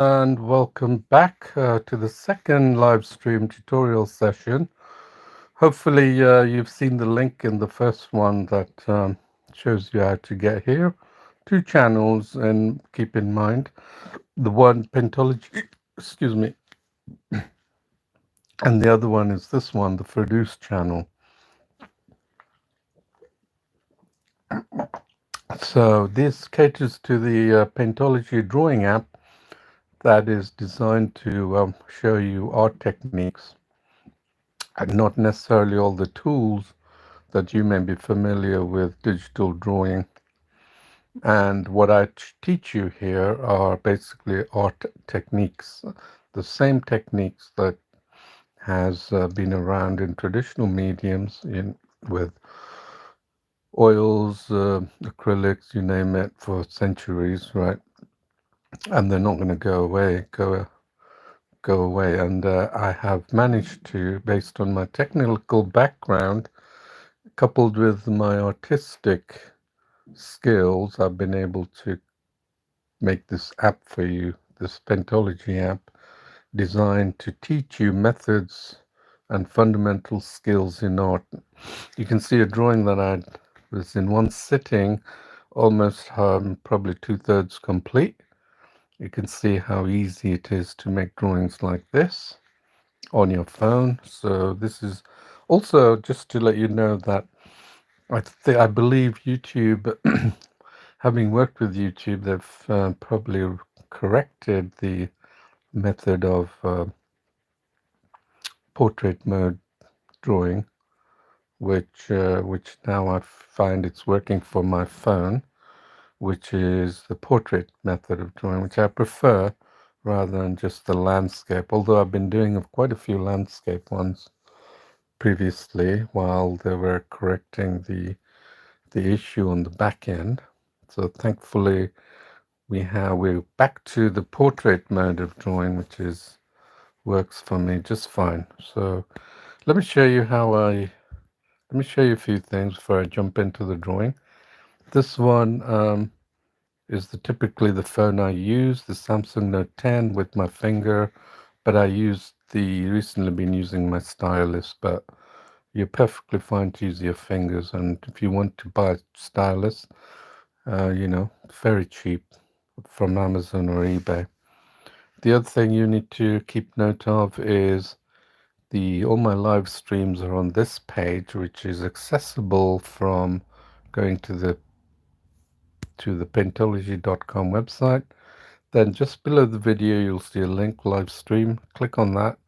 And welcome back to the second live stream tutorial session. Hopefully you've seen the link in the first one that shows you how to get here. Two channels, and keep in mind the one Paintology, excuse me, and the other one is this one, the Ferdouse channel. So this caters to the Paintology drawing app that is designed to show you art techniques and not necessarily all the tools that you may be familiar with digital drawing. And what I teach you here are basically art techniques, the same techniques that has been around in traditional mediums with oils, acrylics, you name it, for centuries, right? And they're not going to go away. And I have managed to, based on my technical background, coupled with my artistic skills, I've been able to make this app for you, this Paintology app, designed to teach you methods and fundamental skills in art. You can see a drawing that I was in one sitting, almost probably two-thirds complete. You can see how easy it is to make drawings like this on your phone. So this is also just to let you know that I believe YouTube, having worked with YouTube, they've probably corrected the method of portrait mode drawing, which now I find it's working for my phone, which is the portrait method of drawing, which I prefer rather than just the landscape. Although I've been doing quite a few landscape ones previously while they were correcting the issue on the back end. So thankfully we're back to the portrait mode of drawing, which is works for me just fine. So let me show you let me show you a few things before I jump into the drawing. This one is typically the phone I use, the Samsung Note 10 with my finger, but I recently been using my stylus, but you're perfectly fine to use your fingers. And if you want to buy a stylus, very cheap from Amazon or eBay. The other thing you need to keep note of is all my live streams are on this page, which is accessible from going to the paintology.com website. Then just below the video you'll see a link, live stream. Click on that,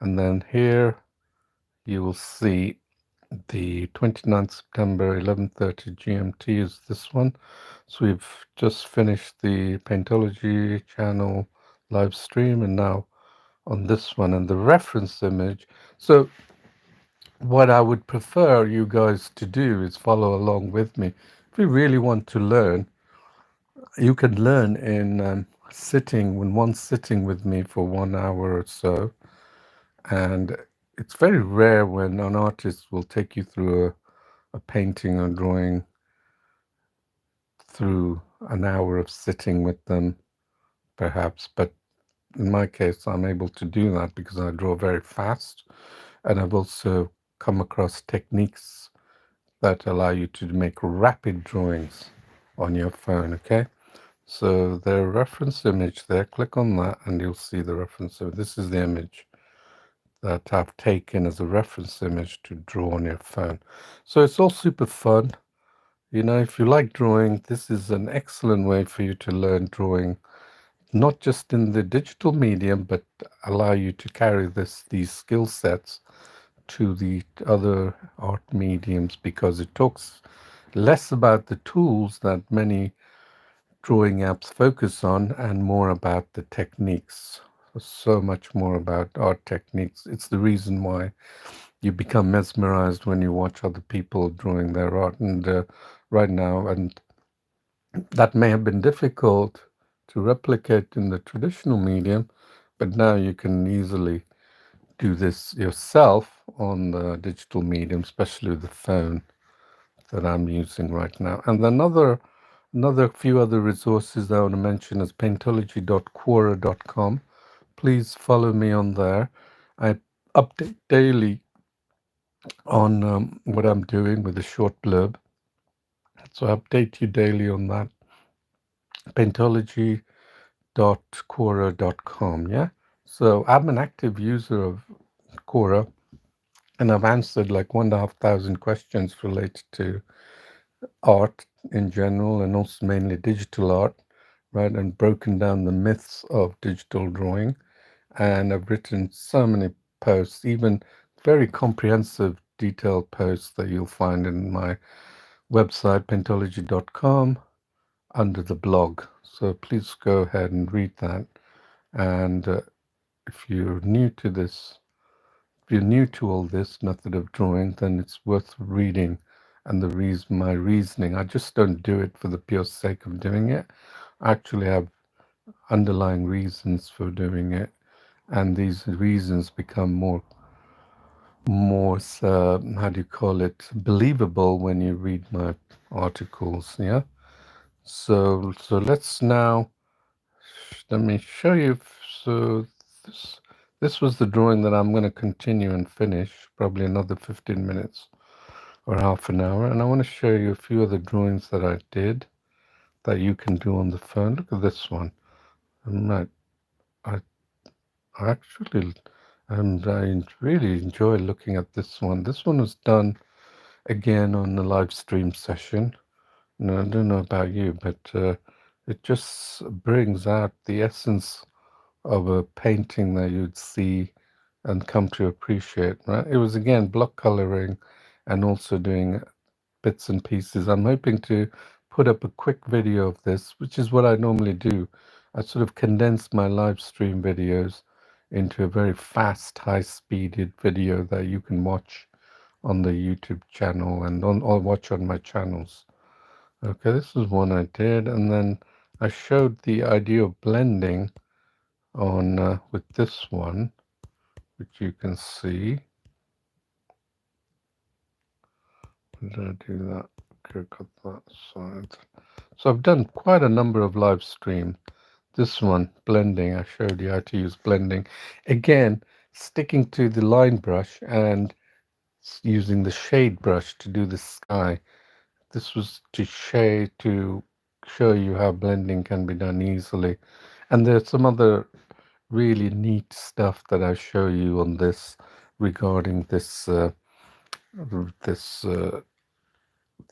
and then here you will see the 29th September 11:30 GMT is this one. So we've just finished the Paintology channel live stream, and now on this one, and the reference image. So what I would prefer you guys to do is follow along with me. If you really want to learn, you can learn in one sitting with me for 1 hour or so. And it's very rare when an artist will take you through a painting or drawing through an hour of sitting with them, perhaps. But in my case, I'm able to do that because I draw very fast. And I've also come across techniques that allow you to make rapid drawings on your phone, okay? So the reference image there, click on that and you'll see the reference. So this is the image that I've taken as a reference image to draw on your phone. So it's all super fun. You know, if you like drawing, this is an excellent way for you to learn drawing, not just in the digital medium, but allow you to carry these skill sets to the other art mediums, because it talks less about the tools that many drawing apps focus on and more about the techniques. So much more about art techniques. It's the reason why you become mesmerized when you watch other people drawing their art. And right now, and that may have been difficult to replicate in the traditional medium, but now you can easily do this yourself on the digital medium, especially the phone that I'm using right now. And Another few other resources that I want to mention is paintology.quora.com. Please follow me on there. I update daily on what I'm doing with a short blurb. So I update you daily on that. Paintology.quora.com. Yeah. So I'm an active user of Quora, and I've answered like 1,500 questions related to art in general, and also mainly digital art, right? And broken down the myths of digital drawing. And I've written so many posts, even very comprehensive, detailed posts that you'll find in my website, paintology.com, under the blog. So please go ahead and read that. And if you're new to this, if you're new to all this method of drawing, then it's worth reading. And the reason, my reasoning, I just don't do it for the pure sake of doing it. I actually have underlying reasons for doing it, and these reasons become more how do you call it, believable when you read my articles. Yeah. So let's now, let me show you. So this this was the drawing that I'm going to continue and finish, probably another 15 minutes or half an hour. And I want to show you a few of the drawings that I did that you can do on the phone. Look at this one. And I actually, and I really enjoy looking at this one. This one was done again on the live stream session. No, I don't know about you, but it just brings out the essence of a painting that you'd see and come to appreciate, right? It was again block coloring and also doing bits and pieces. I'm hoping to put up a quick video of this, which is what I normally do. I sort of condense my live stream videos into a very fast, high-speeded video that you can watch on the YouTube channel and on or watch on my channels. Okay, this is one I did, and then I showed the idea of blending on with this one, which you can see. Did I do that? Okay, got that side. So I've done quite a number of live stream. This one, blending, I showed you how to use blending. Again, sticking to the line brush and using the shade brush to do the sky. This was to show you how blending can be done easily. And there's some other really neat stuff that I show you on this regarding this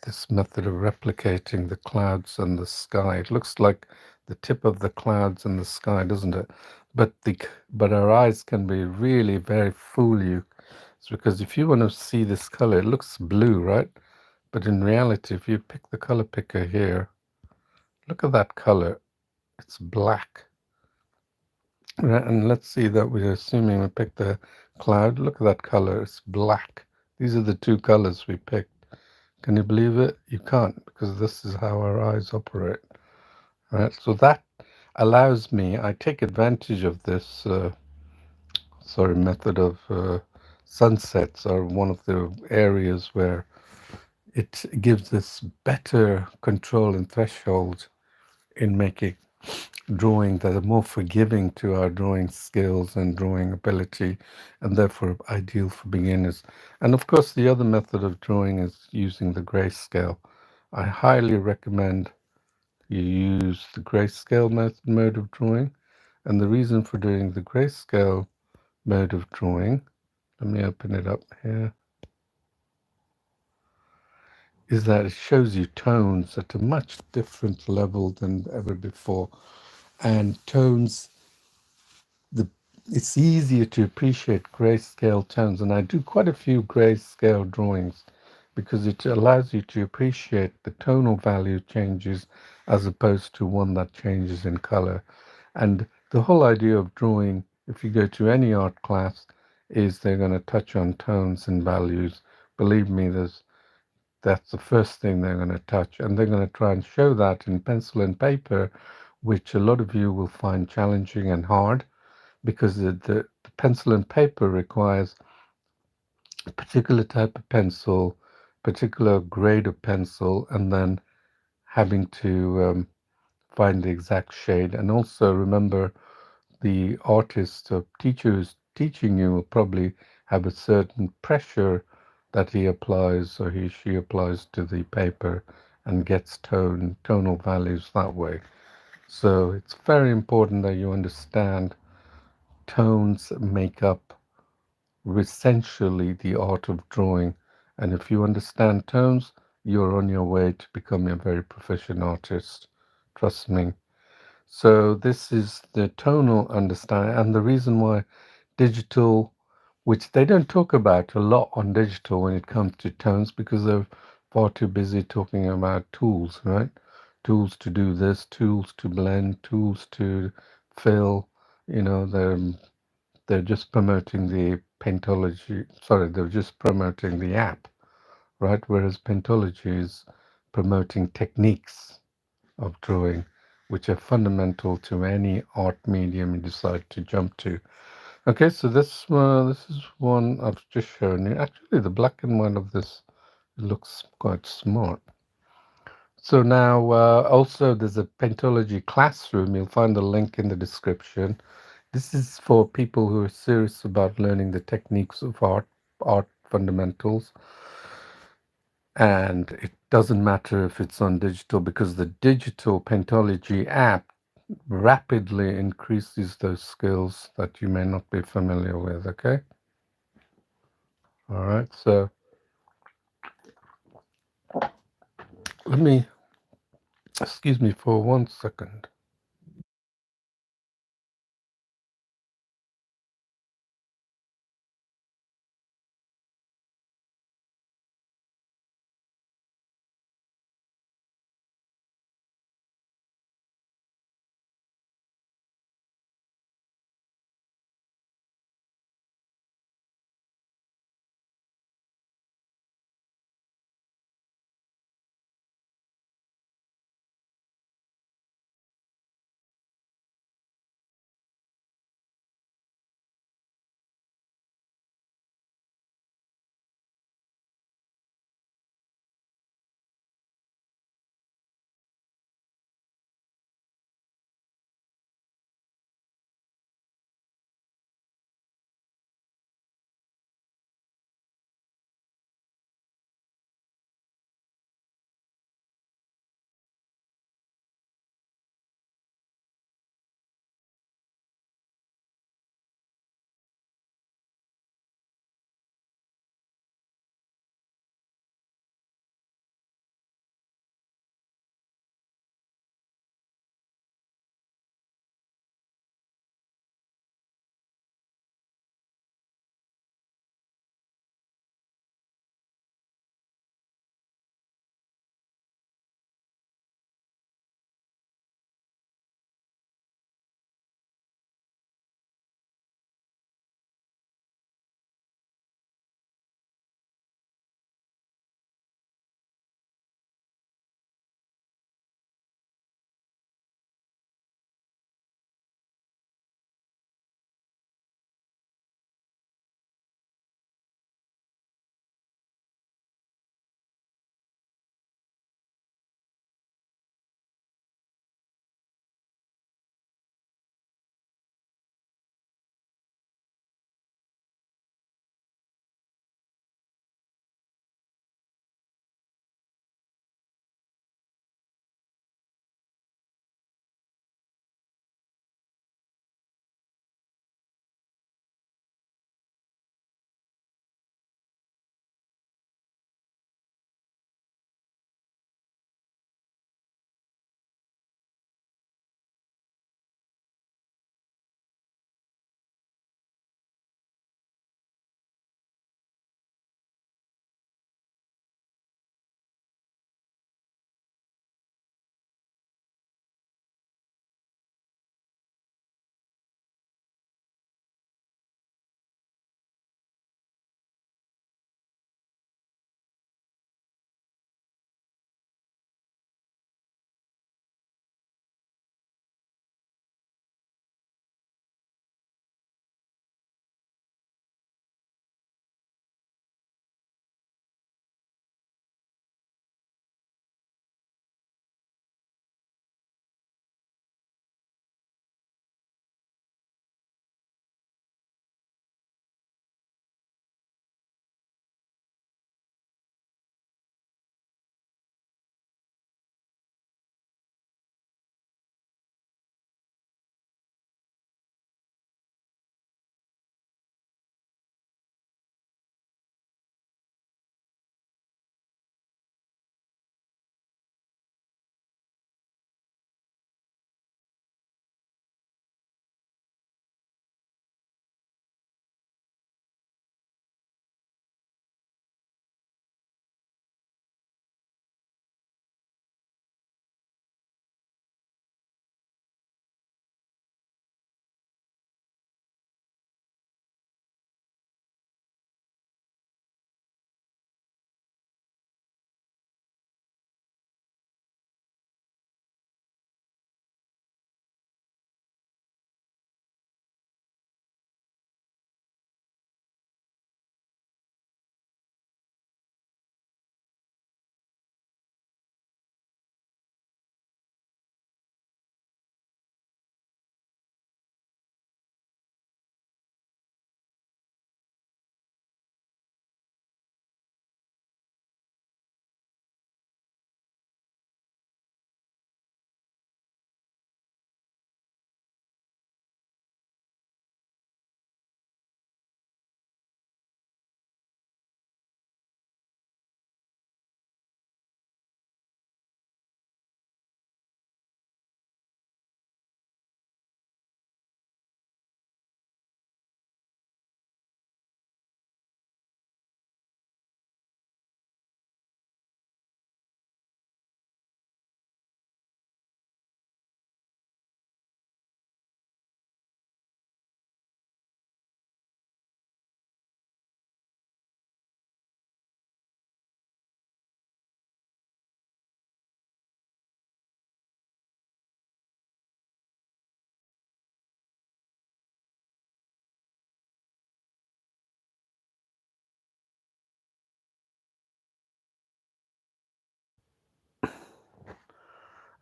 this method of replicating the clouds and the sky. It looks like the tip of the clouds and the sky, doesn't it? But our eyes can be really very fool you. It's because if you want to see this color, it looks blue, right? But in reality, if you pick the color picker here, look at that color. It's black. Right, and let's see that we're assuming we picked the cloud. Look at that color. It's black. These are the two colors we picked. Can you believe it? You can't, because this is how our eyes operate. Right, so that allows me, I take advantage of this method of sunsets are one of the areas where it gives us better control and threshold in making drawing that are more forgiving to our drawing skills and drawing ability, and therefore ideal for beginners. And of course, the other method of drawing is using the grayscale. I highly recommend you use the grayscale mode of drawing. And the reason for doing the grayscale mode of drawing, let me open it up here, is that it shows you tones at a much different level than ever before. And tones, it's easier to appreciate grayscale tones, and I do quite a few grayscale drawings because it allows you to appreciate the tonal value changes as opposed to one that changes in color. And the whole idea of drawing, if you go to any art class, is they're going to touch on tones and values. Believe me, that's the first thing they're going to touch, and they're going to try and show that in pencil and paper, which a lot of you will find challenging and hard, because the pencil and paper requires a particular type of pencil, particular grade of pencil, and then having to find the exact shade. And also remember, the artist or teacher who's teaching you will probably have a certain pressure that he applies or she applies to the paper and gets tonal values that way. So it's very important that you understand tones make up essentially the art of drawing. And if you understand tones, you're on your way to becoming a very proficient artist. Trust me. So this is the tonal understanding, and the reason why digital, which they don't talk about a lot on digital when it comes to tones, because they're far too busy talking about tools, right? Tools to do this, tools to blend, tools to fill. They're just promoting the Paintology. Sorry, they're just promoting the app, right? Whereas Paintology is promoting techniques of drawing, which are fundamental to any art medium you decide to jump to. Okay, so this is one I've just shown you. Actually, the black and white of this looks quite smart. So now, also there's a Paintology classroom. You'll find the link in the description. This is for people who are serious about learning the techniques of art fundamentals. And it doesn't matter if it's on digital, because the digital Paintology app rapidly increases those skills that you may not be familiar with. Okay. All right. So let me, excuse me for 1 second.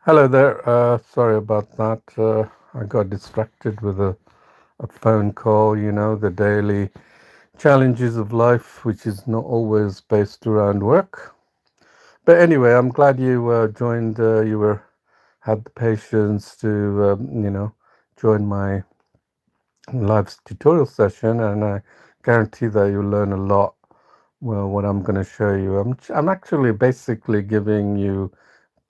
Hello there. Sorry about that. I got distracted with a phone call, the daily challenges of life, which is not always based around work. But anyway, I'm glad you joined. You had the patience to, join my live tutorial session, and I guarantee that you'll learn a lot. Well, what I'm going to show you, I'm actually basically giving you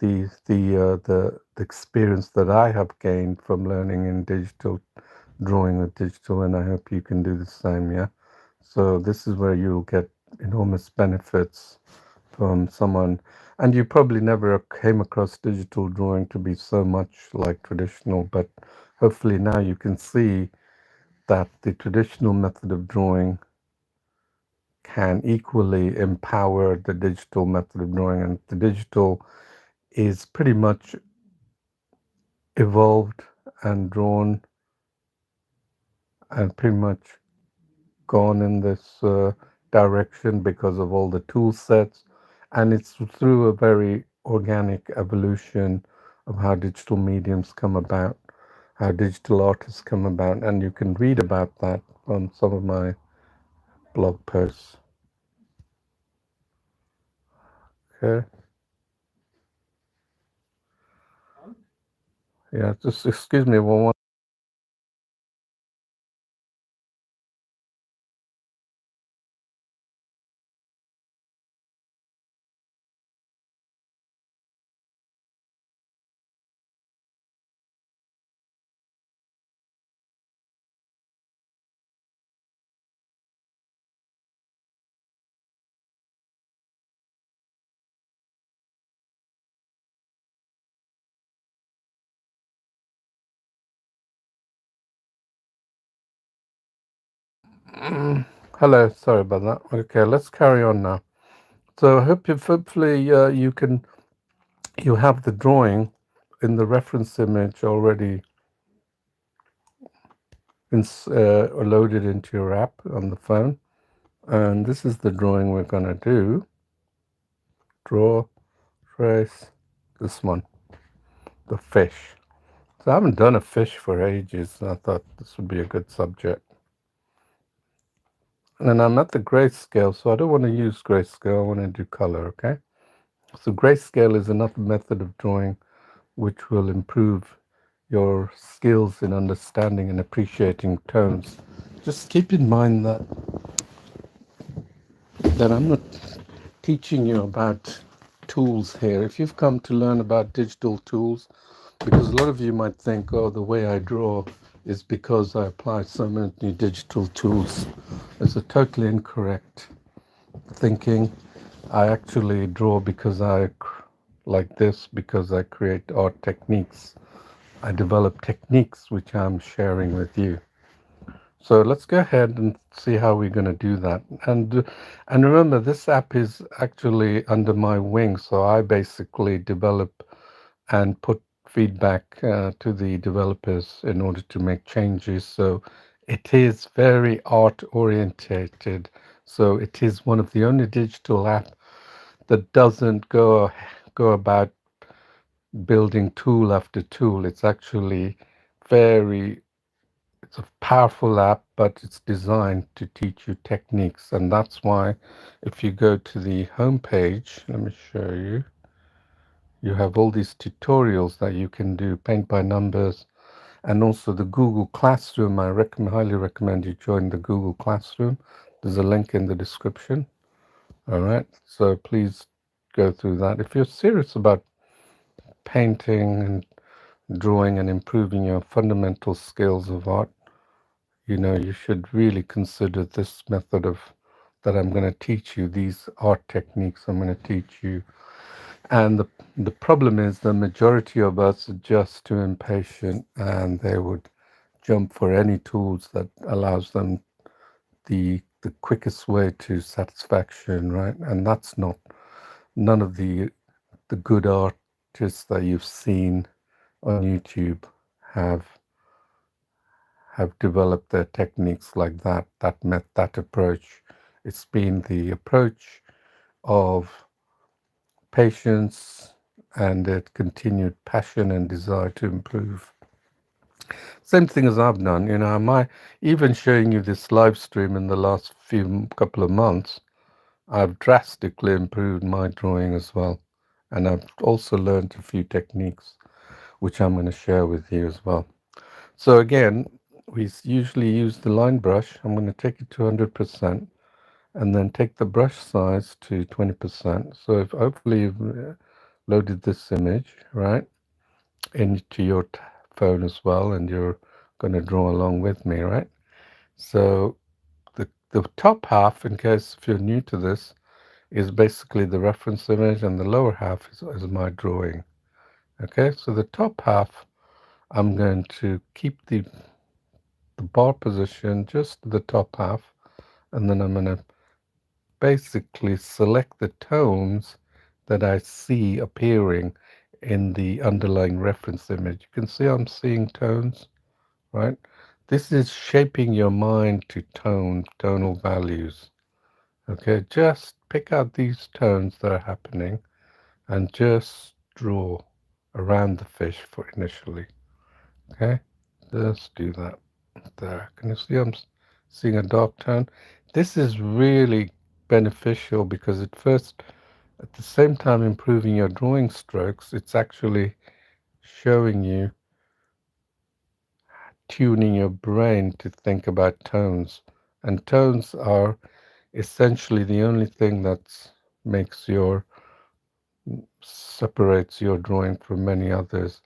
the experience that I have gained from learning in digital drawing with digital, and I hope you can do the same. Yeah. So this is where you'll get enormous benefits from someone, and you probably never came across digital drawing to be so much like traditional, but hopefully now you can see that the traditional method of drawing can equally empower the digital method of drawing, and the digital is pretty much evolved and drawn and pretty much gone in this direction because of all the tool sets, and it's through a very organic evolution of how digital mediums come about, how digital artists come about, and you can read about that on some of my blog posts. Okay. Yeah, just excuse me one. Hello, sorry about that. Okay, let's carry on now. So I hope hopefully you have the drawing in the reference image already loaded into your app on the phone. And this is the drawing we're going to do. Draw, trace, this one, the fish. So I haven't done a fish for ages, and I thought this would be a good subject. And then I'm at the grayscale, so I don't want to use grayscale, I want to do color, okay? So grayscale is another method of drawing which will improve your skills in understanding and appreciating tones. Just keep in mind that I'm not teaching you about tools here. If you've come to learn about digital tools, because a lot of you might think, oh, the way I draw is because I apply so many digital tools. It's a totally incorrect thinking. I actually draw because like this, because I create art techniques. I develop techniques which I'm sharing with you. So let's go ahead and see how we're going to do that. And remember, this app is actually under my wing, so I basically develop and put feedback to the developers in order to make changes. So it is very art orientated. So it is one of the only digital app that doesn't go about building tool after tool. It's actually very it's a powerful app, but it's designed to teach you techniques. And that's why if you go to the home page, let me show you, you have all these tutorials that you can do, paint by numbers, and also the Google Classroom. I highly recommend you join the Google Classroom. There's a link in the description. All right, so please go through that. If you're serious about painting and drawing and improving your fundamental skills of art, you should really consider this method of that I'm going to teach you, these art techniques I'm going to teach you. And the problem is the majority of us are just too impatient, and they would jump for any tools that allows them the quickest way to satisfaction, right? And that's not none of the good artists that you've seen on YouTube have have developed their techniques like that approach. It's been the approach of patience and a continued passion and desire to improve. Same thing as I've done, even showing you this live stream in the last few couple of months, I've drastically improved my drawing as well. And I've also learned a few techniques, which I'm going to share with you as well. So again, we usually use the line brush. I'm going to take it to 100% and then take the brush size to 20%. So if hopefully you've loaded this image, right, into your phone as well, and you're going to draw along with me, right? So the top half, in case if you're new to this, is basically the reference image, and the lower half is my drawing. Okay, so the top half, I'm going to keep the bar position just to the top half, and then I'm going to basically select the tones that I see appearing in the underlying reference image. You can see I'm seeing tones, right? This is shaping your mind to tonal values. Okay, just pick out these tones that are happening and just draw around the fish for initially. Okay, just do that there. Can you see I'm seeing a dark tone? This is really beneficial because at the same time improving your drawing strokes, it's actually showing you tuning your brain to think about tones. And tones are essentially the only thing that makes your separates your drawing from many others,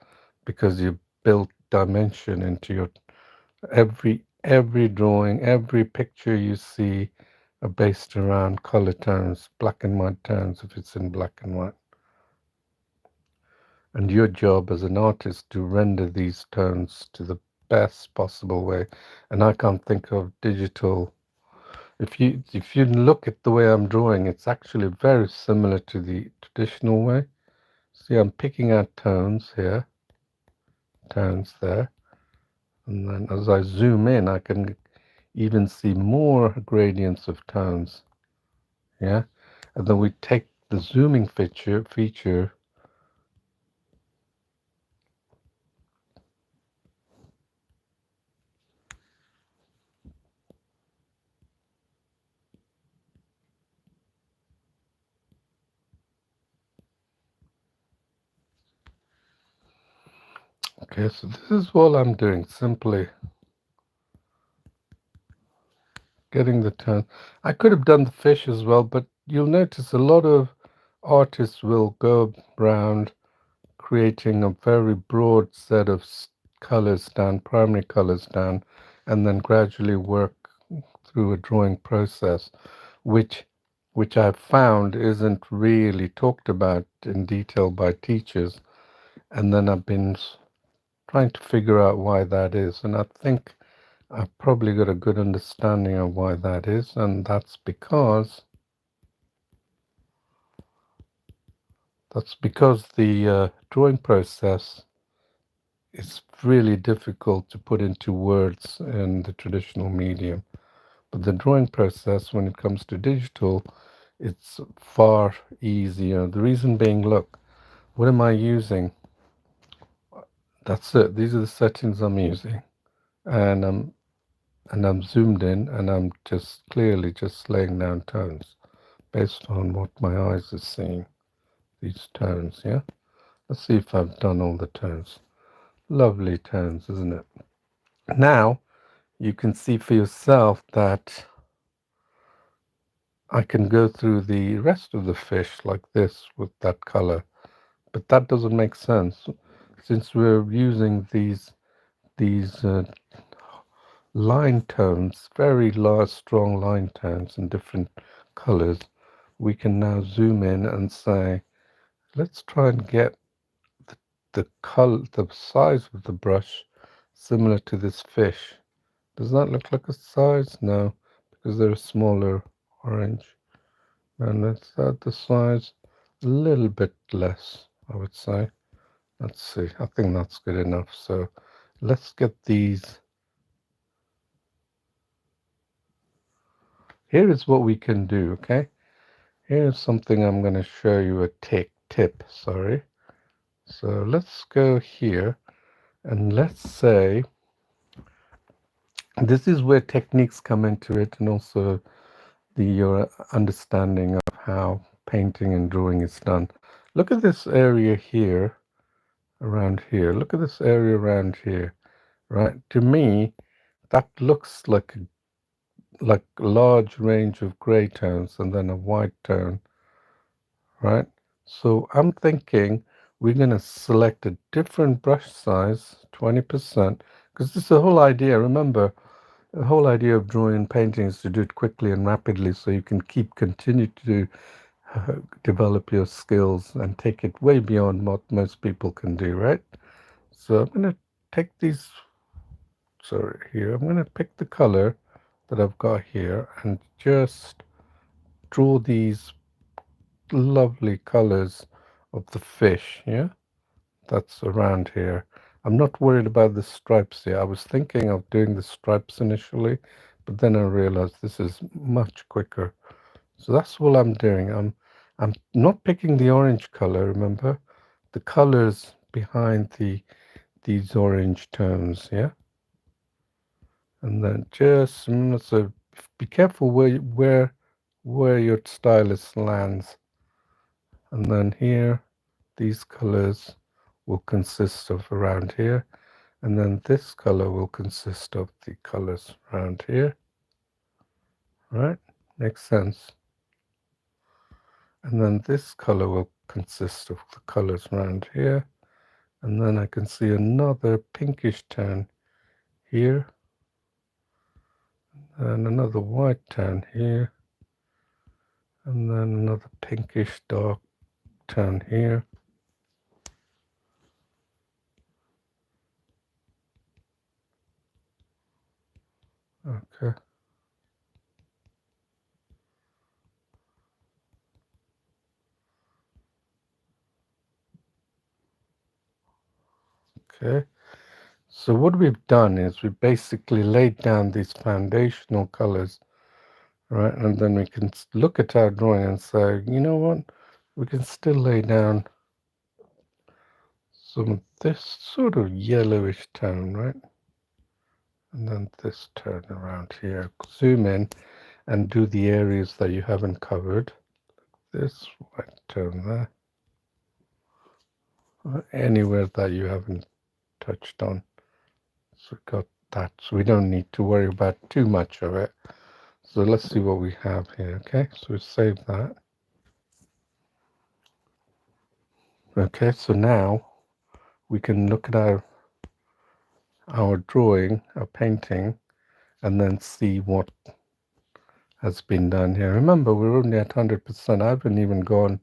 because you build dimension into your every drawing, every picture you see are based around color tones, black and white tones if it's in black and white. And your job as an artist to render these tones to the best possible way. And I can't think of digital. If you look at the way I'm drawing, it's actually very similar to the traditional way. See, I'm picking out tones here, tones there, and then as I zoom in, I can even see more gradients of tones. Yeah, and then we take the zooming feature. Okay, so this is all I'm doing, simply getting the tone. I could have done the fish as well, but you'll notice a lot of artists will go around creating a very broad set of colors down, primary colors down, and then gradually work through a drawing process, which I've found isn't really talked about in detail by teachers. And then I've been trying to figure out why that is, and I think I've probably got a good understanding of why that is, and that's because the drawing process is really difficult to put into words in the traditional medium. But the drawing process, when it comes to digital, it's far easier. The reason being, look, what am I using? That's it. These are the settings I'm using, and I'm zoomed in, and I'm just clearly just laying down tones based on what my eyes are seeing. These tones, yeah. Let's see if I've done all the tones. Lovely tones, isn't it? Now you can see for yourself that I can go through the rest of the fish like this with that color, but that doesn't make sense since we're using these line tones, very large, strong line tones in different colors. We can now zoom in and say, let's try and get the color, the size of the brush similar to this fish. Does that look like a size? No, because they're smaller orange. And let's add the size a little bit less, I would say. Let's see, I think that's good enough. So let's get these. Here is what we can do, okay? Here's something I'm going to show you a tip, sorry. So let's go here, and let's say this is where techniques come into it, and also your understanding of how painting and drawing is done. Look at this area here, around here. Look at this area around here, right? To me, that looks like a large range of gray tones and then a white tone, right? So I'm thinking we're going to select a different brush size, 20%, because this is the whole idea. Remember, the whole idea of drawing and painting is to do it quickly and rapidly so you can continue to develop your skills and take it way beyond what most people can do, right? So I'm going to take these, sorry, here, I'm going to pick the color that I've got here and just draw these lovely colors of the fish, yeah? That's around here. I'm not worried about the stripes here. I was thinking of doing the stripes initially, but then I realized this is much quicker. So that's what I'm doing. I'm not picking the orange color, remember? The colors behind these orange tones, yeah? And then just so be careful where your stylus lands. And then here, these colors will consist of around here, and then this color will consist of the colors around here, right? Makes sense. And then this color will consist of the colors around here, and then I can see another pinkish tone here, and another white tone here, and then another pinkish dark tone here. Okay. Okay. So what we've done is we basically laid down these foundational colors, right? And then we can look at our drawing and say, you know what? We can still lay down some of this sort of yellowish tone, right? And then this tone around here. Zoom in and do the areas that you haven't covered. This white tone there. Anywhere that you haven't touched on. So we got that. So we don't need to worry about too much of it. So let's see what we have here. Okay, so we save that. Okay, so now we can look at our drawing, our painting, and then see what has been done here. Remember, we're only at 100%. I haven't even gone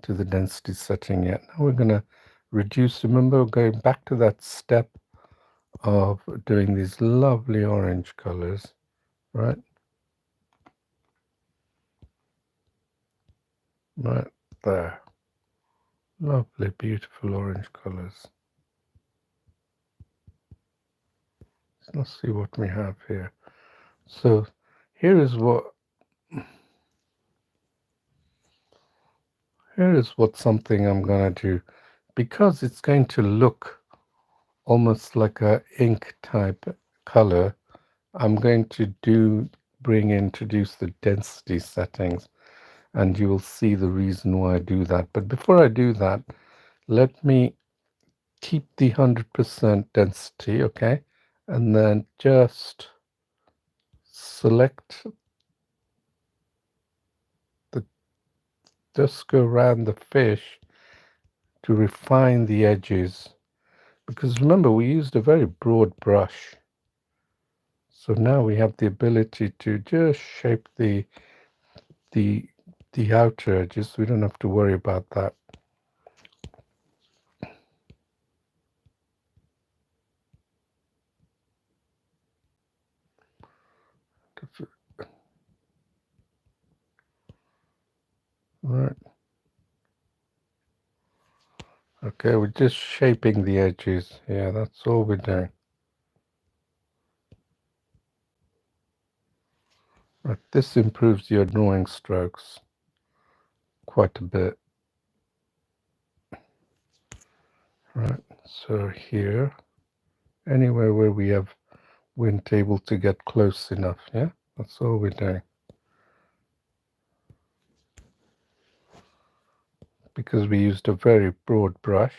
to the density setting yet. Now we're going to reduce. Remember, going back to that step of doing these lovely orange colors, right? Right there. Lovely, beautiful orange colors. Let's see what we have here. So here is something I'm going to do, because it's going to look almost like a ink type color. I'm going to introduce the density settings, and you will see the reason why I do that. But before I do that, let me keep the 100% density, okay? And then just select just go around the fish to refine the edges. Because remember, we used a very broad brush. So now we have the ability to just shape the outer edges. We don't have to worry about that. Right. Okay, we're just shaping the edges. Yeah, that's all we're doing. Right, this improves your drawing strokes quite a bit. Right, so here, anywhere where weren't able to get close enough, yeah? That's all we're doing. Because we used a very broad brush.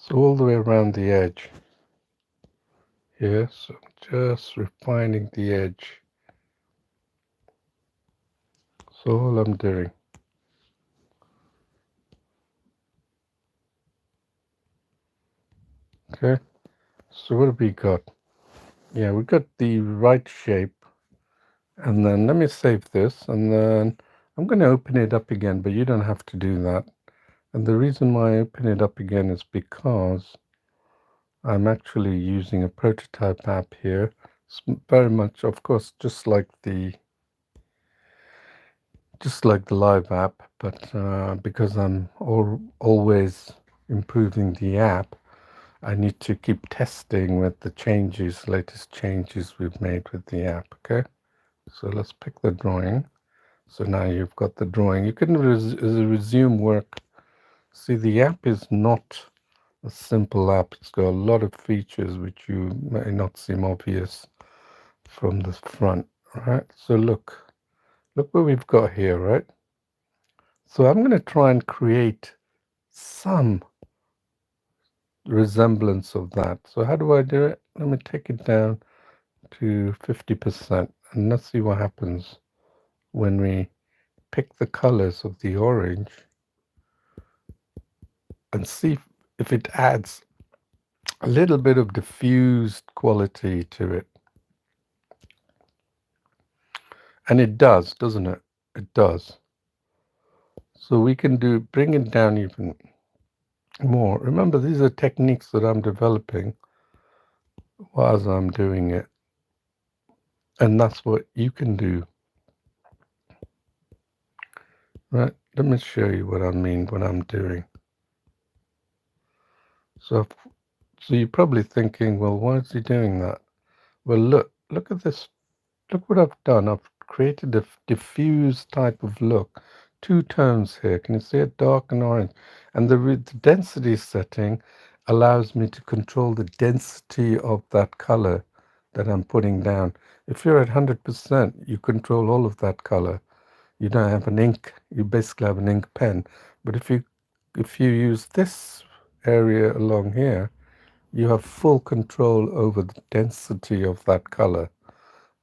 So all the way around the edge here, so just refining the edge. That's all I'm doing. Okay, so what have we got? Yeah, we got the right shape. And then let me save this, and then I'm going to open it up again, but you don't have to do that. And the reason why I open it up again is because I'm actually using a prototype app here. It's very much, of course, just like the live app, but because I'm always improving the app, I need to keep testing with the latest changes we've made with the app. Okay, so let's pick the drawing. So now you've got the drawing. You can resume work. See, the app is not a simple app. It's got a lot of features which you may not seem obvious from the front. Right. So look what we've got here, right? So I'm going to try and create some resemblance of that. So how do I do it? Let me take it down to 50%, and let's see what happens when we pick the colors of the orange and see if it adds a little bit of diffused quality to it. And it does, doesn't it? It does. So we can bring it down even more. Remember, these are techniques that I'm developing while I'm doing it. And that's what you can do. Right? Let me show you what I mean, what I'm doing. So you're probably thinking, well, why is he doing that? Well, look at this. Look what I've done. I've created a diffuse type of look. Two tones here. Can you see it? Dark and orange. And the density setting allows me to control the density of that color that I'm putting down. If you're at 100%, you control all of that color. You don't have an ink. You basically have an ink pen. But if you use this area along here, you have full control over the density of that color,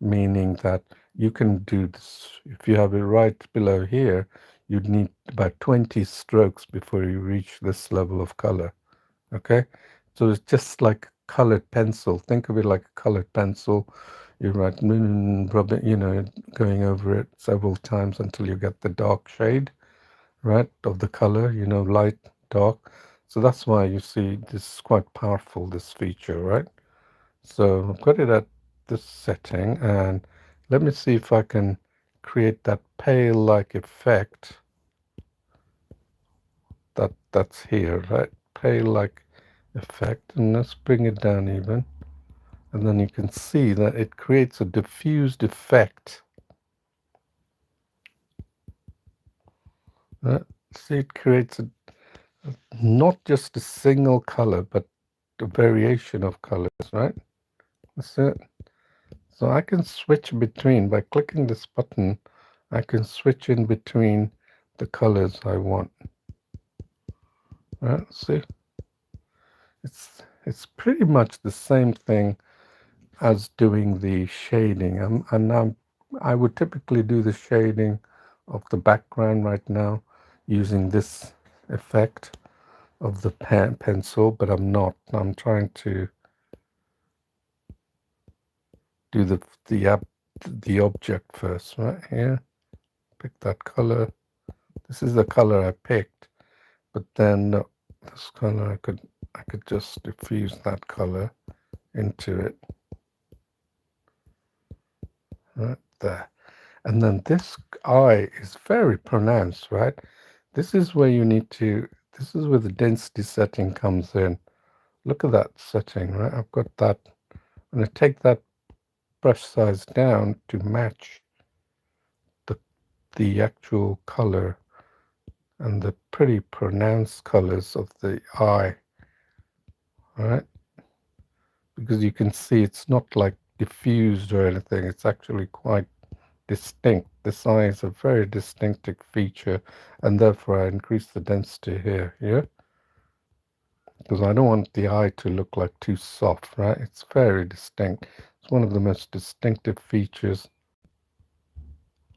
meaning that you can do this. If you have it right below here, you'd need about 20 strokes before you reach this level of color. Okay, so it's just like a colored pencil. Think of it like a colored pencil. You write, going over it several times until you get the dark shade, right, of the color, light, dark. So that's why you see this is quite powerful, this feature, right? So I've got it at this setting, and let me see if I can create that pale-like effect that's here, right? Pale-like effect, and let's bring it down even, and then you can see that it creates a diffused effect. See, it creates not just a single color, but a variation of colors, right? That's it. So I can switch between, by clicking this button, I can switch in between the colors I want. Right, see? It's pretty much the same thing as doing the shading. I would typically do the shading of the background right now using this effect of the pencil, but I'm not. I'm trying to do the object first, right here. Pick that color. This is the color I picked, but then this color I could just diffuse that color into it right there. And then this eye is very pronounced, right? This is where you need to, this is where the density setting comes in. Look at that setting, right? I've got that. I'm going to take that brush size down to match the actual color and the pretty pronounced colors of the eye, right? Because you can see it's not like diffused or anything. It's actually quite distinct. This eye is a very distinctive feature, and therefore I increase the density here, yeah? Because I don't want the eye to look like too soft, right? It's very distinct. It's one of the most distinctive features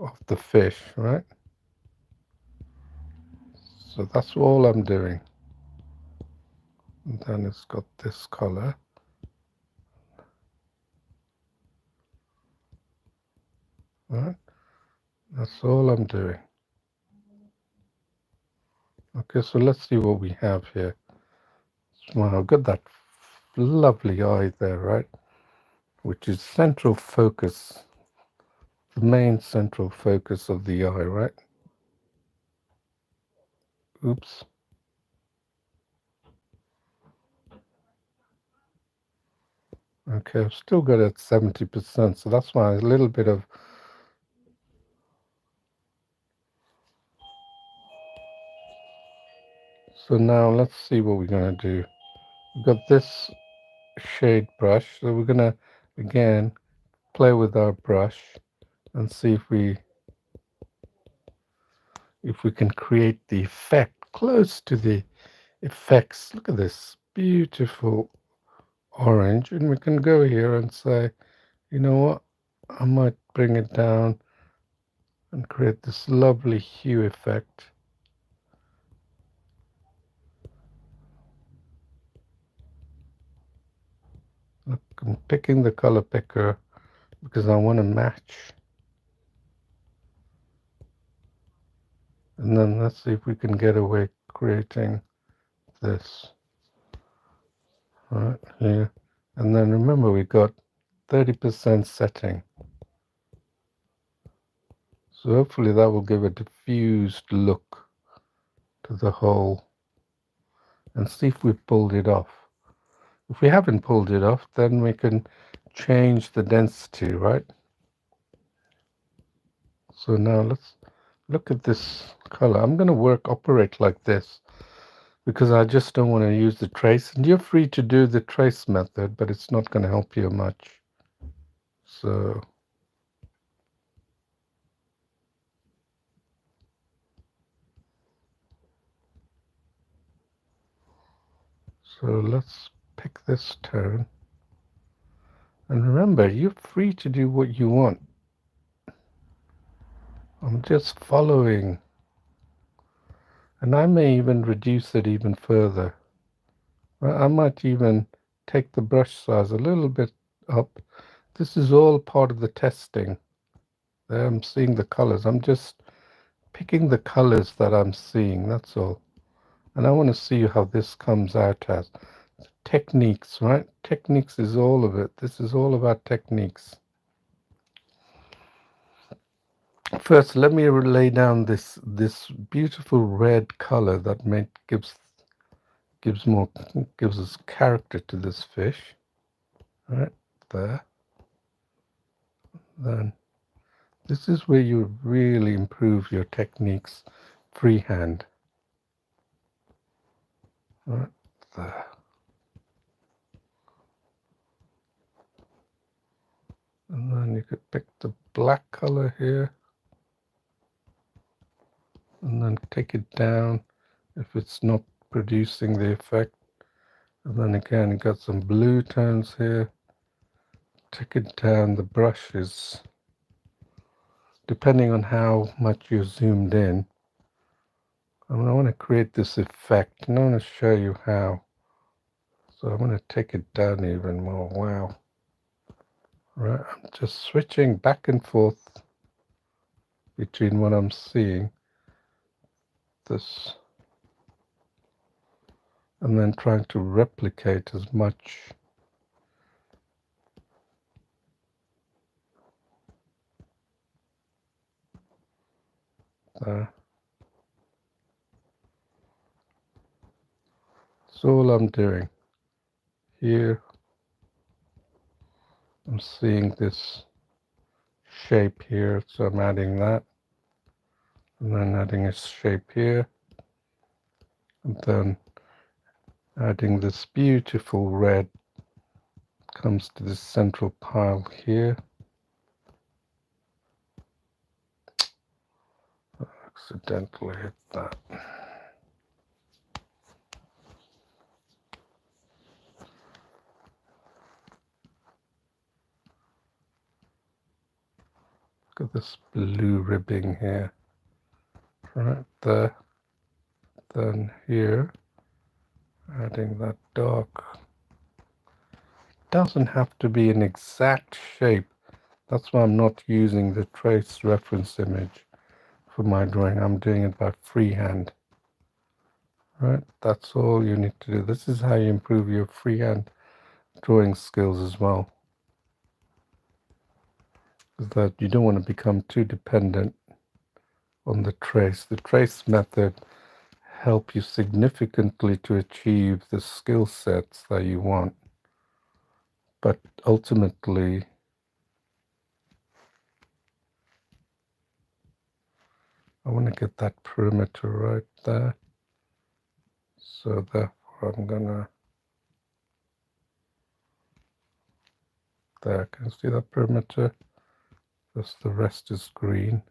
of the fish, right? So that's all I'm doing. And then it's got this color. Right? That's all I'm doing. Okay, so let's see what we have here. Well, I've got that lovely eye there, right? Which is central focus, the main central focus of the eye, right? Oops. Okay, I've still got it at 70%, so that's why a little bit of... So now let's see what we're going to do. We've got this shade brush, so we're going to, again, play with our brush and see if we can create the effect close to the effects. Look at this beautiful orange, and we can go here and say, you know what, I might bring it down and create this lovely hue effect. Look, I'm picking the color picker because I want to match. And then let's see if we can get away creating this right here. And then remember, we got 30% setting. So hopefully that will give a diffused look to the whole. And see if we've pulled it off. If we haven't pulled it off, then we can change the density, right? So now let's look at this color. I'm going to operate like this because I just don't want to use the trace. And you're free to do the trace method, but it's not going to help you much. So let's pick this tone. And remember, you're free to do what you want. I'm just following. And I may even reduce it even further. I might even take the brush size a little bit up. This is all part of the testing. There I'm seeing the colors. I'm just picking the colors that I'm seeing, that's all. And I want to see how this comes out as. Techniques, right? Techniques is all of it. This is all about techniques. First, let me lay down this beautiful red color that gives us character to this fish. Right there. Then this is where you really improve your techniques freehand. Right there. And then you could pick the black color here and then take it down if it's not producing the effect. And then again, you got some blue tones here. Take it down. The brush is, depending on how much you're zoomed in. I want to create this effect and I want to show you how. So I'm going to take it down even more. Wow. Right, I'm just switching back and forth between what I'm seeing, this, and then trying to replicate as much. there. That's all I'm doing. Here, I'm seeing this shape here, so I'm adding that. And then adding a shape here. And then adding this beautiful red comes to this central pile here. I accidentally hit that. Look at this blue ribbing here. Right there. Then here, adding that dark. It doesn't have to be an exact shape. That's why I'm not using the trace reference image for my drawing. I'm doing it by freehand. Right, that's all you need to do. This is how you improve your freehand drawing skills as well. Is that you don't want to become too dependent on the trace. The trace method help you significantly to achieve the skill sets that you want. But ultimately, I want to get that perimeter right there. So therefore I'm gonna, there, can you see that perimeter? Just the rest is green.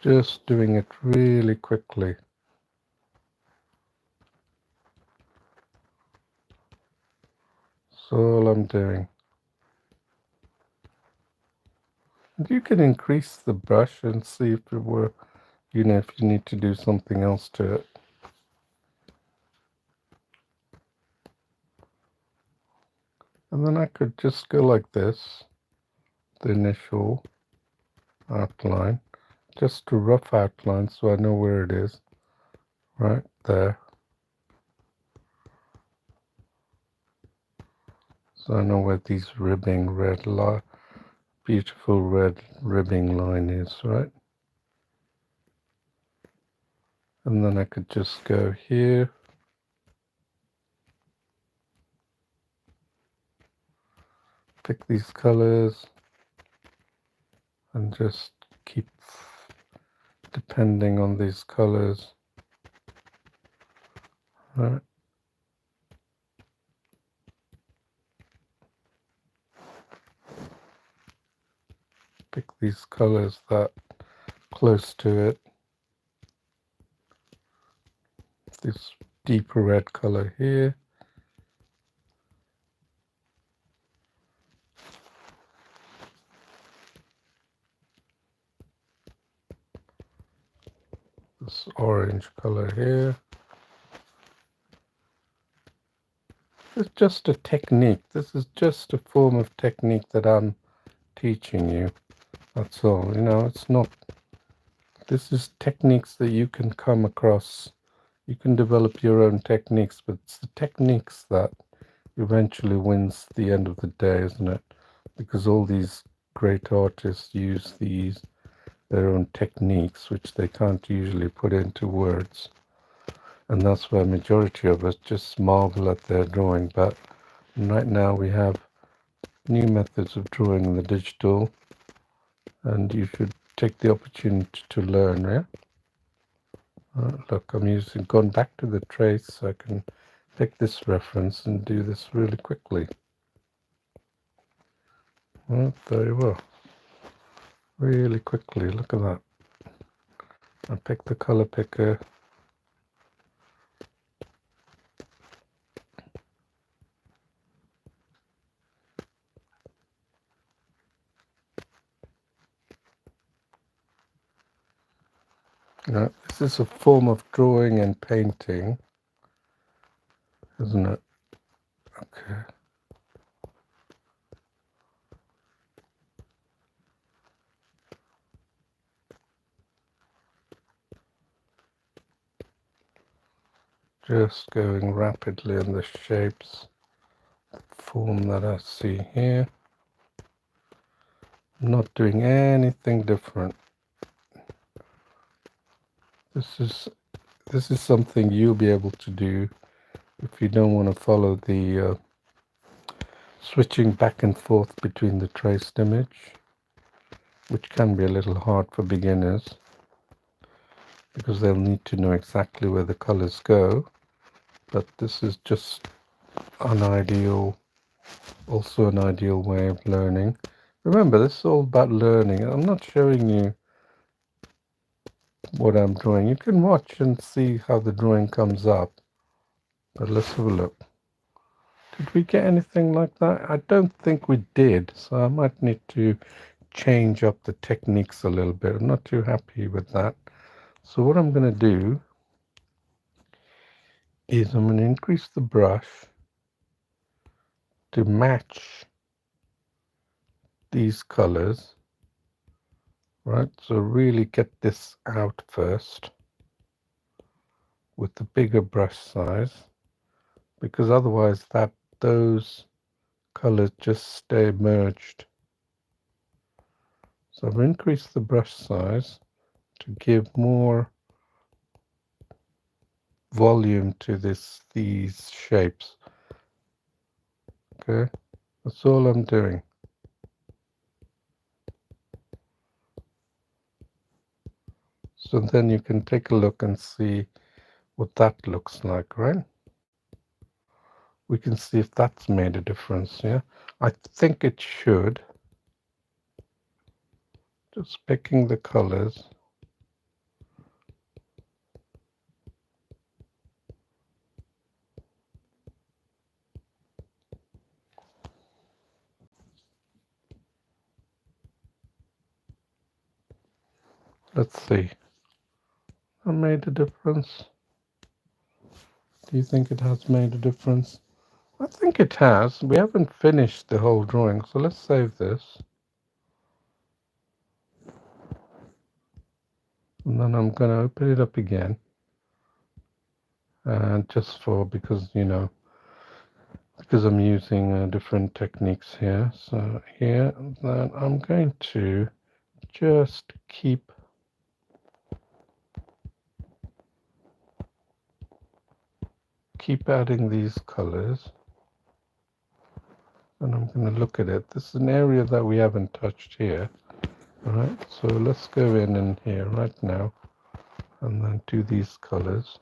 Just doing it really quickly. That's all I'm doing. And you can increase the brush and see if it were, you know, if you need to do something else to it. And then I could just go like this, the initial outline, just a rough outline so I know where it is, right there. So I know where these ribbing red line, beautiful red ribbing line is, right? And then I could just go here. Pick these colors and just keep depending on these colors, right? Pick these colors that close to it. This deeper red color here. This orange color here. It's just a technique. This is just a form of technique that I'm teaching you. That's all. You know, it's not, this is techniques that you can come across. You can develop your own techniques, but it's the techniques that eventually wins the end of the day, isn't it? Because all these great artists use their own techniques, which they can't usually put into words. And that's why majority of us just marvel at their drawing. But right now we have new methods of drawing in the digital, and you should take the opportunity to learn, yeah? Look, I'm gone back to the trace so I can pick this reference and do this really quickly. Well, very well. Really quickly, look at that. I pick the color picker. Now, this is a form of drawing and painting, isn't it? Okay. Just going rapidly in the shapes form that I see here. Not doing anything different. This is something you'll be able to do if you don't want to follow the switching back and forth between the traced image, which can be a little hard for beginners because they'll need to know exactly where the colors go. But this is just also an ideal way of learning. Remember, this is all about learning. I'm not showing you what I'm drawing. You can watch and see how the drawing comes up. But let's have a look. Did we get anything like that? I don't think we did, so I might need to change up the techniques a little bit. I'm not too happy with that. So what I'm going to do is I'm going to increase the brush to match these colors, right? So really get this out first with the bigger brush size, because otherwise those colors just stay merged. So I've increased the brush size to give more volume to these shapes. Okay, that's all I'm doing. So then you can take a look and see what that looks like, right? We can see if that's made a difference, yeah? I think it should. Just picking the colors. Let's see. That made a difference. Do you think it has made a difference? I think it has. We haven't finished the whole drawing, so let's save this. And then I'm going to open it up again. And because I'm using different techniques here. So here, then I'm going to just keep adding these colors. And I'm going to look at it. This is an area that we haven't touched here. All right, so let's go in here right now and then do these colors.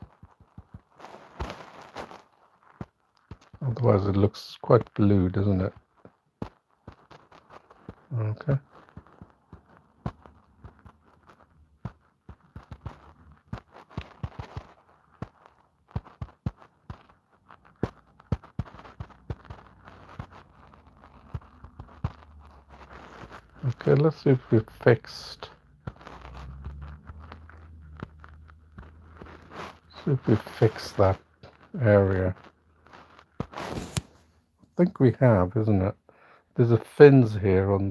Otherwise it looks quite blue, doesn't it? Okay. Okay, let's see if we fixed. See if we fix that area. I think we have, isn't it? There's a fins here on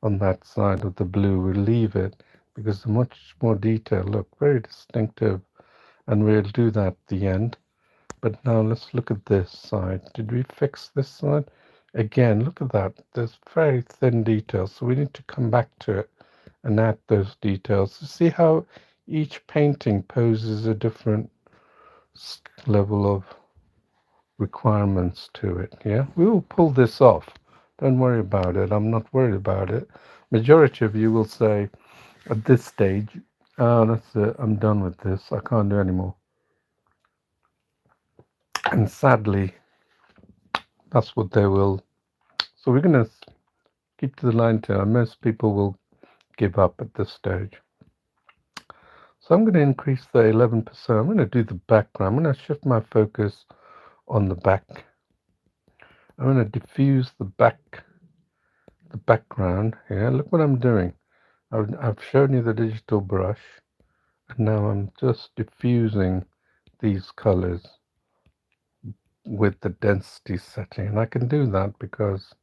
that side of the blue. We'll leave it because there's much more detail. Look, very distinctive, and we'll do that at the end. But now let's look at this side. Did we fix this side? Again, look at that. There's very thin details, so we need to come back to it and add those details. See how each painting poses a different level of requirements to it. Yeah, we will pull this off. Don't worry about it. I'm not worried about it. Majority of you will say at this stage, oh, that's it. I'm done with this. I can't do anymore. And sadly, that's what they will. So we're going to keep to the line tail. Most people will give up at this stage. So I'm going to increase the 11%. I'm going to do the background. I'm going to shift my focus on the back. I'm going to diffuse the background here. Look what I'm doing. I've shown you the digital brush, and now I'm just diffusing these colors with the density setting. And I can do that because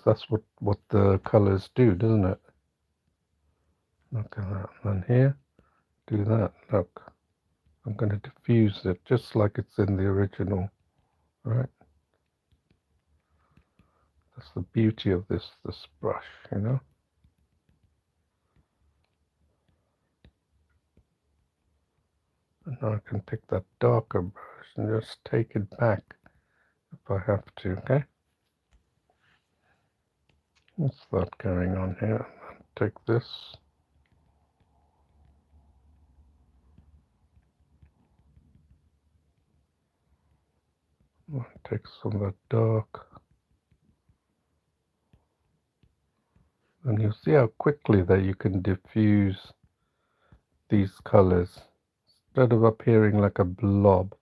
that's what the colors do, doesn't it? Look at that. And then here, do that. Look. I'm going to diffuse it just like it's in the original, right? That's the beauty of this brush, you know. And now I can pick that darker brush and just take it back if I have to, okay? What's that going on here? Take this. Take some of that dark. And you'll see how quickly that you can diffuse these colors. Instead of appearing like a blob,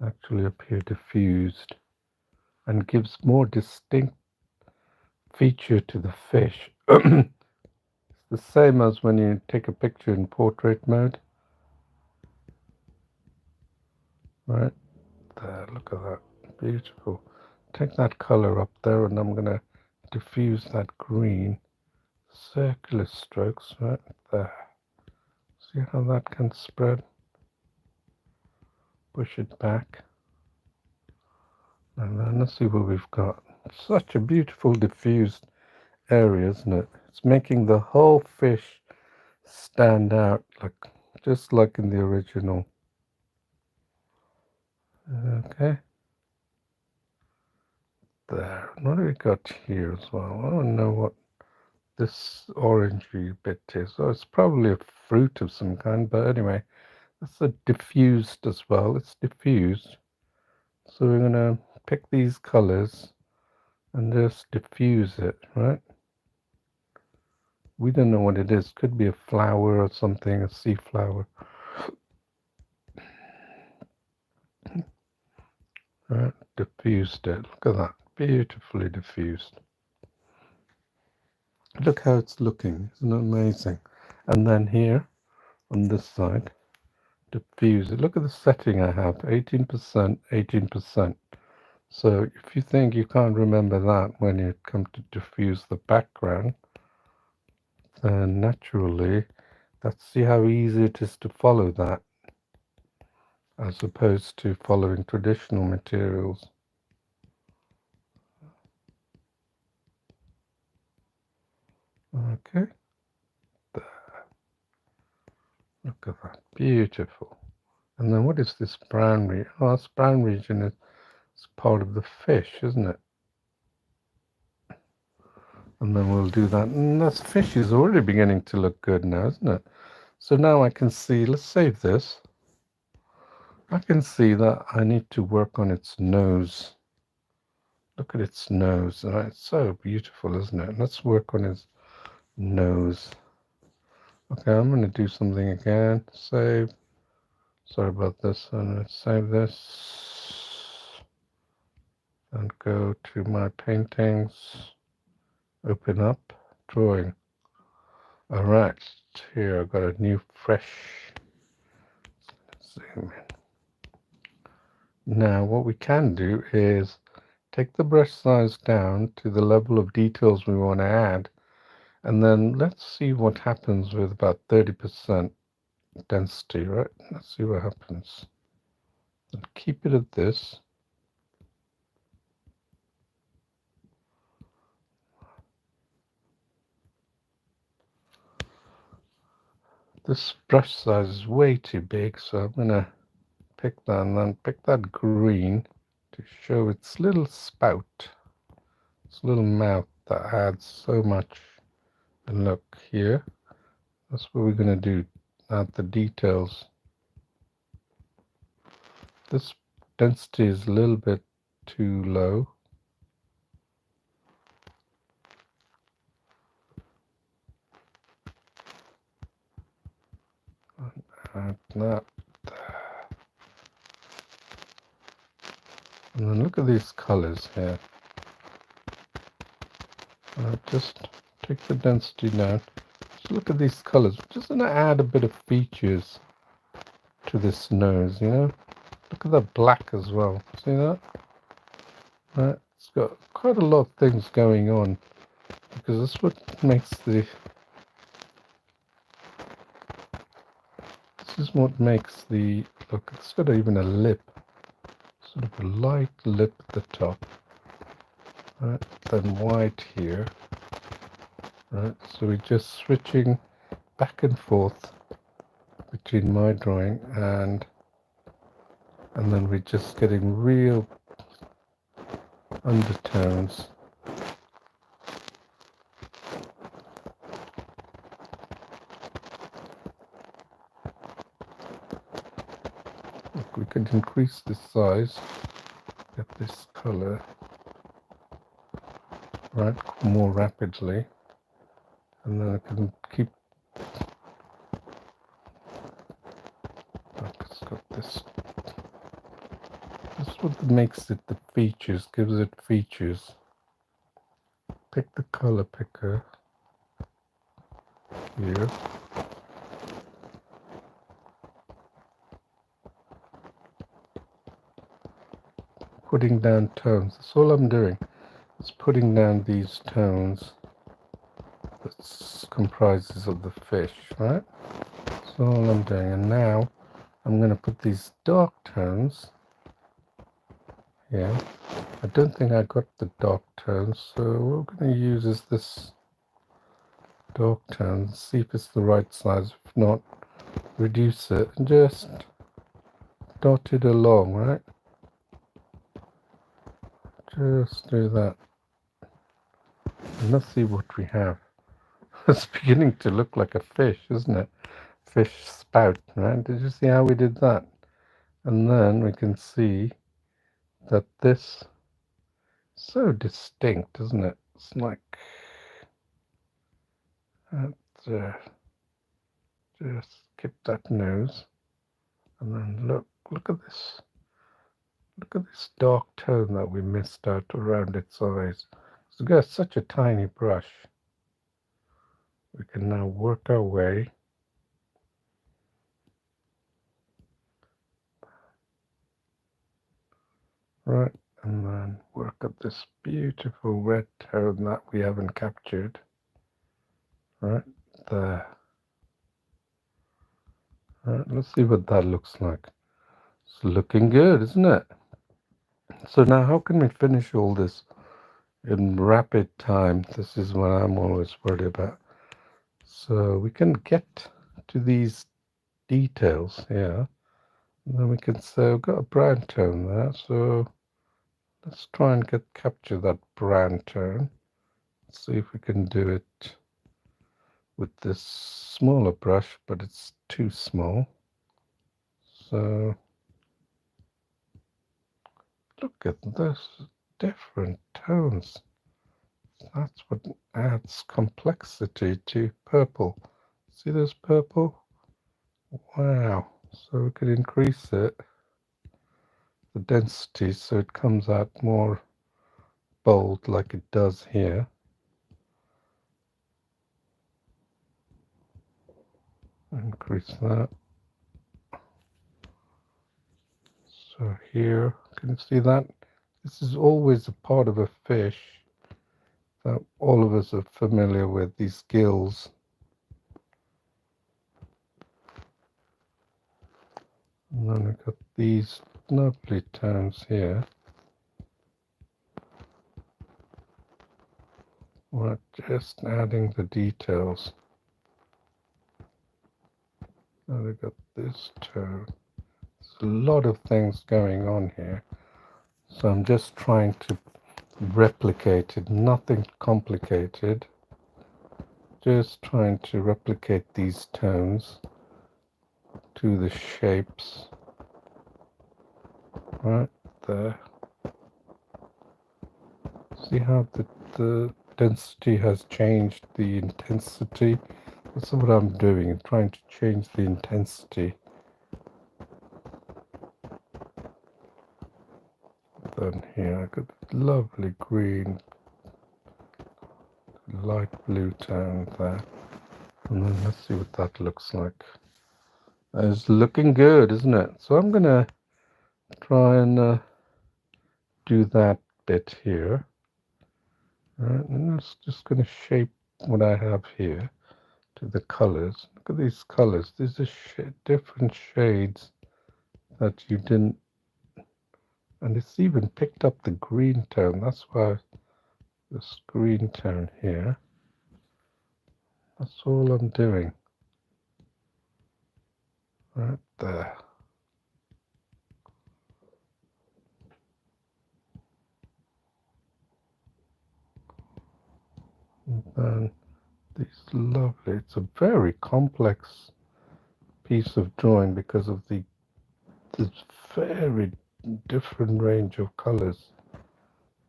actually appear diffused and gives more distinct feature to the fish. It's the same as when you take a picture in portrait mode. Right there, look at that. Beautiful. Take that color up there and I'm going to diffuse that green. Circular strokes right there. See how that can spread? Push it back. And then let's see what we've got. Such a beautiful diffused area, isn't it? It's making the whole fish stand out, like just like in the original. Okay. There. What do we got here as well? I don't know what this orangey bit is. Oh, it's probably a fruit of some kind, but anyway, that's a diffused as well. It's diffused. So we're going to pick these colors and just diffuse it, right? We don't know what it is. Could be a flower or something, a sea flower. Right, diffused it. Look at that. Beautifully diffused. Look how it's looking. Isn't it amazing? And then here on this side, diffuse it. Look at the setting I have. 18%, 18%. So if you think you can't remember that when you come to diffuse the background, then naturally, see how easy it is to follow that, as opposed to following traditional materials. Okay. There. Look at that. Beautiful. And then what is this brown region? Oh, this brown region is part of the fish, isn't it? And then we'll do that. And this fish is already beginning to look good now, isn't it? So now I can see, let's save this. I can see that I need to work on its nose. Look at its nose. Oh, it's so beautiful, isn't it? Let's work on its nose. Okay, I'm going to do something again. Save. Sorry about this. I'm going to save this. And go to my paintings. Open up. Drawing. Alright. Here I've got a new fresh. Zoom in. Now what we can do is take the brush size down to the level of details we want to add, and then let's see what happens with about 30% density, right? Let's see what happens. And keep it at this. This brush size is way too big, so I'm going to pick that and then pick that green to show its little spout, its little mouth that adds so much. And look here, that's what we're going to do, add the details. This density is a little bit too low. Add that. And then look at these colors here. Just take the density down. Just look at these colors. We're just going to add a bit of features to this nose, you know. Look at the black as well. See that? It's got quite a lot of things going on, because that's what makes the this is what makes the look. It's got even a lip, sort of a light lip at the top, right? Then white here, right? So we're just switching back and forth between my drawing and then we're just getting real undertones. Look, we could increase the size, get this color right more rapidly, and then I can keep. Look, it's got this. That's what makes it the features, gives it features. Pick the color picker here. Putting down tones. That's all I'm doing. It's putting down these tones that comprises of the fish, right? That's all I'm doing. And now I'm going to put these dark tones here. I don't think I got the dark tones, so what we're going to use is this dark tone. See if it's the right size. If not, reduce it and just dot it along, right? Just do that. And let's see what we have. It's beginning to look like a fish, isn't it? Fish spout, right? Did you see how we did that? And then we can see that this is so distinct, isn't it? It's like just skip that nose, and then look at this. Look at this dark tone that we missed out around its eyes. It's got such a tiny brush. We can now work our way right, and then work at this beautiful red tone that we haven't captured. Right there. Right, let's see what that looks like. It's looking good, isn't it? So now how can we finish all this in rapid time? This is what I'm always worried about. So we can get to these details here. And then we can say we've got a brown tone there. So let's try and capture that brown tone. Let's see if we can do it with this smaller brush, but it's too small. So look at this, different tones. That's what adds complexity to purple. See this purple? Wow. So we could increase it, the density, so it comes out more bold like it does here. Increase that. So here, can you see that? This is always a part of a fish that all of us are familiar with, these gills. And then we've got these lovely tones here. We're just adding the details. Now we've got this tone. There's a lot of things going on here. So I'm just trying to replicate it, nothing complicated. Just trying to replicate these tones to the shapes right there. See how the density has changed the intensity? That's what I'm doing. I'm trying to change the intensity. Then here I got lovely green, light blue tone there. And then let's see what that looks like. It's looking good, isn't it? So I'm gonna try and do that bit here. Right, and it's just gonna shape what I have here. to the colors. Look at these colors. These are different shades that you didn't, and it's even picked up the green tone. That's why this green tone here. That's all I'm doing. Right there. And then these lovely, it's a very complex piece of drawing because of this very different range of colors.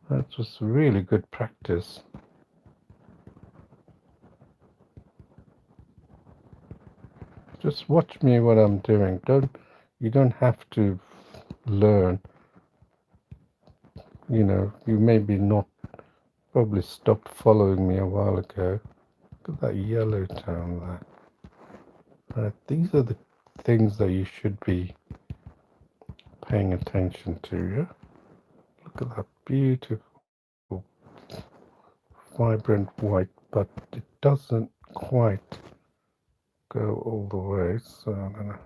That was really good practice. Just watch me what I'm doing. You don't have to learn. You know, you maybe not probably stopped following me a while ago. Look at that yellow tone there. Right, these are the things that you should be paying attention to, yeah? Look at that beautiful, vibrant white, but it doesn't quite go all the way, so I'm gonna,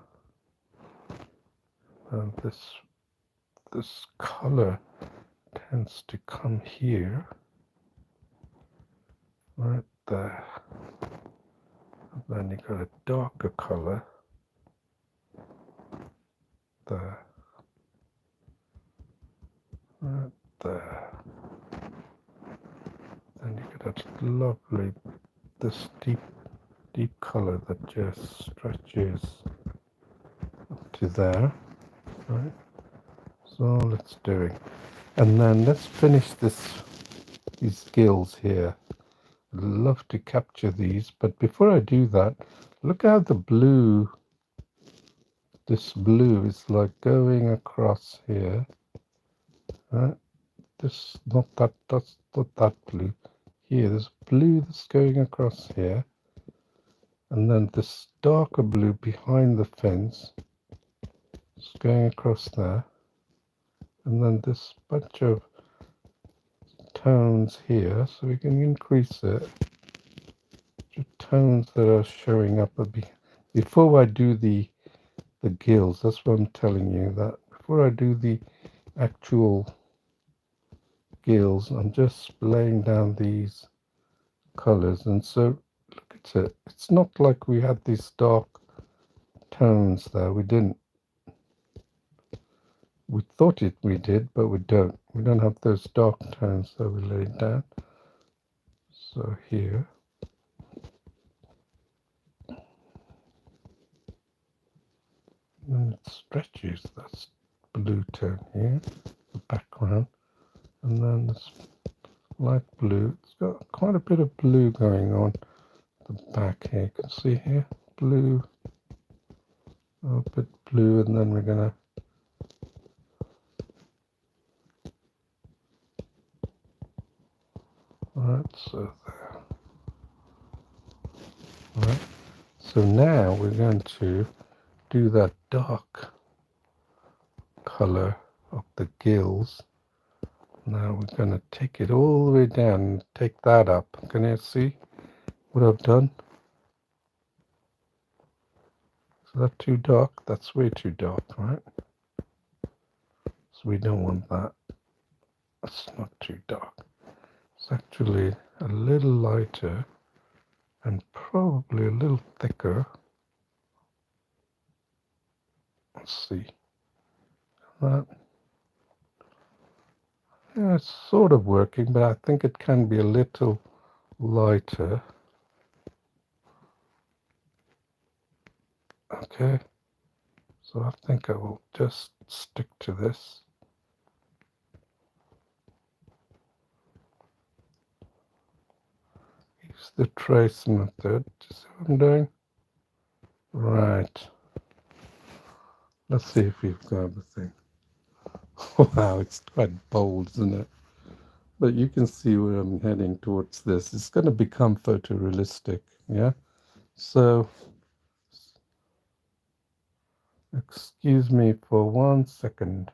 this color tends to come here, right there. And then you got a darker color there, right there. Then you get a lovely, this deep color that just stretches up to there, right? So all it's doing. And then let's finish these gills here. I'd love to capture these, but before I do that, look how the blue, this blue is like going across here, right? This, that's not that blue. Here, there's blue that's going across here, and then this darker blue behind the fence is going across there, and then this bunch of tones here, so we can increase it. Tones that are showing up before I do the gills. That's what I'm telling you, that before I do the actual gills, I'm just laying down these colors. And so look at it, it's not like we had these dark tones there. We didn't. We thought we did, but we don't have those dark tones that we laid down. So here, and it stretches, that's blue tone here, the background, and then this light blue. It's got quite a bit of blue going on the back here. You can see here, blue, a bit blue, and then we're gonna so there. Right. So now we're going to do that dark color of the gills. Now we're going to take it all the way down and take that up. Can you see what I've done? Is that too dark? That's way too dark, right? So we don't want that. That's not too dark. It's actually a little lighter and probably a little thicker. Let's see. That, yeah, it's sort of working, but I think it can be a little lighter. Okay, so I think I will just stick to this. Use the trace method. Do you see what I'm doing? Right. Let's see if we've got everything. Wow, it's quite bold, isn't it? But you can see where I'm heading towards this. It's going to become photorealistic, yeah? So, excuse me for 1 second.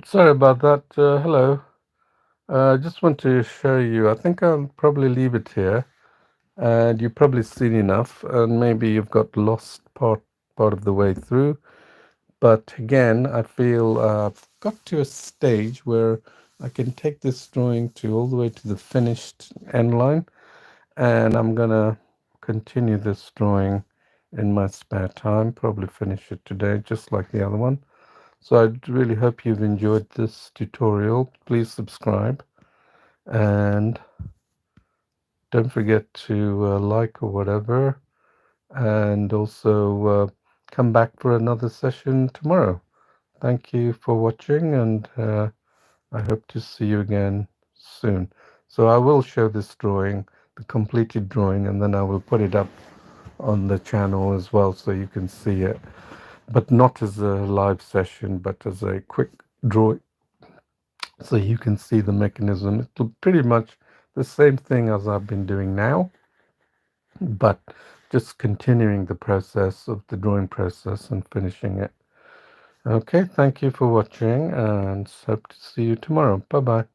Sorry about that. Hello. I just want to show you. I think I'll probably leave it here, and you've probably seen enough, and maybe you've got lost part of the way through. But again, I feel I've got to a stage where I can take this drawing to all the way to the finished end line, and I'm gonna continue this drawing in my spare time. Probably finish it today, just like the other one. So I really hope you've enjoyed this tutorial. Please subscribe and don't forget to like or whatever, and also come back for another session tomorrow. Thank you for watching, and I hope to see you again soon. So I will show this drawing, the completed drawing, and then I will put it up on the channel as well so you can see it, but not as a live session, but as a quick drawing so you can see the mechanism. It's pretty much the same thing as I've been doing now, but just continuing the process of the drawing process and finishing it. Okay, thank you for watching, and hope to see you tomorrow. Bye bye.